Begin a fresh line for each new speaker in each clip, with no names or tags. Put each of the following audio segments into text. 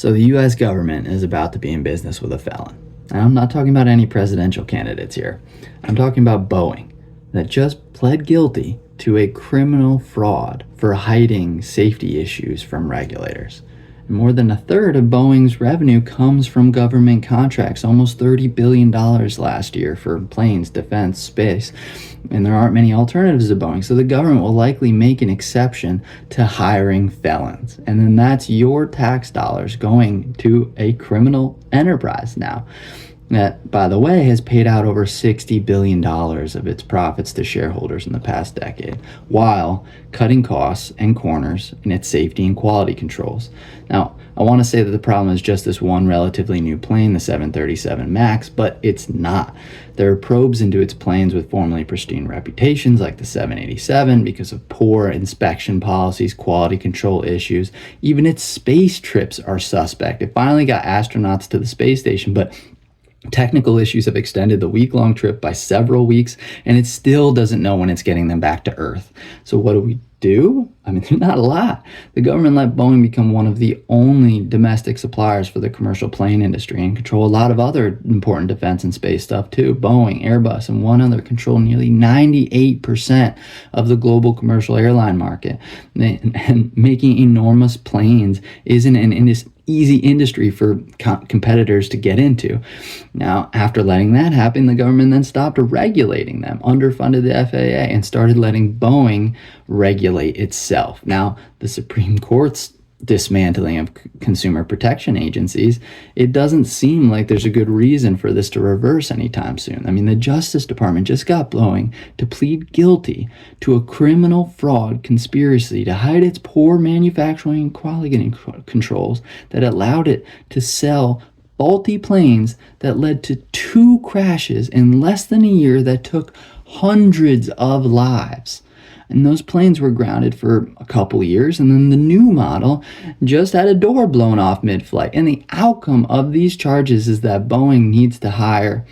So the US government is about to be in business with a felon. And I'm not talking about any presidential candidates here. I'm talking about Boeing, that just pled guilty to a criminal fraud for hiding safety issues from regulators. And more than a third of Boeing's revenue comes from government contracts, almost $30 billion last year for planes, defense, space. And there aren't many alternatives to Boeing, so the government will likely make an exception to hiring felons. And then that's your tax dollars going to a criminal enterprise now that, by the way, has paid out over $60 billion of its profits to shareholders in the past decade, while cutting costs and corners in its safety and quality controls. Now, I want to say that the problem is just this one relatively new plane, the 737 MAX, but it's not. There are probes into its planes with formerly pristine reputations, like the 787, because of poor inspection policies, quality control issues. Even its space trips are suspect. It finally got astronauts to the space station, but technical issues have extended the week-long trip by several weeks, and it still doesn't know when it's getting them back to Earth. So what do we do? I mean, not a lot. The government let Boeing become one of the only domestic suppliers for the commercial plane industry and control a lot of other important defense and space stuff too. Boeing, Airbus, and one other control nearly 98% of the global commercial airline market. And making enormous planes isn't an easy industry for competitors to get into. Now, after letting that happen, the government then stopped regulating them, underfunded the FAA, and started letting Boeing regulate itself. Now, the Supreme Court's dismantling of consumer protection agencies, it doesn't seem like there's a good reason for this to reverse anytime soon. I mean, the Justice Department just got Boeing to plead guilty to a criminal fraud conspiracy to hide its poor manufacturing and quality controls that allowed it to sell faulty planes that led to 2 crashes in less than a year that took hundreds of lives. And those planes were grounded for a couple years, and then the new model just had a door blown off mid-flight. And the outcome of these charges is that Boeing needs to hire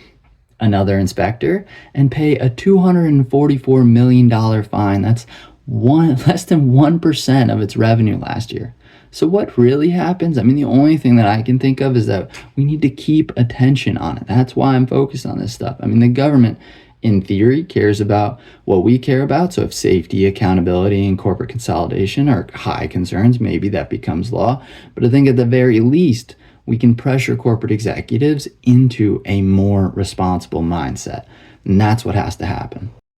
another inspector and pay a $244 million fine. That's less than 1% of its revenue last year. So what really happens? I mean, the only thing that I can think of is that we need to keep attention on it. That's why I'm focused on this stuff. I mean, the government, in theory, cares about what we care about. So if safety, accountability, and corporate consolidation are high concerns, maybe that becomes law. But I think at the very least, we can pressure corporate executives into a more responsible mindset. And that's what has to happen.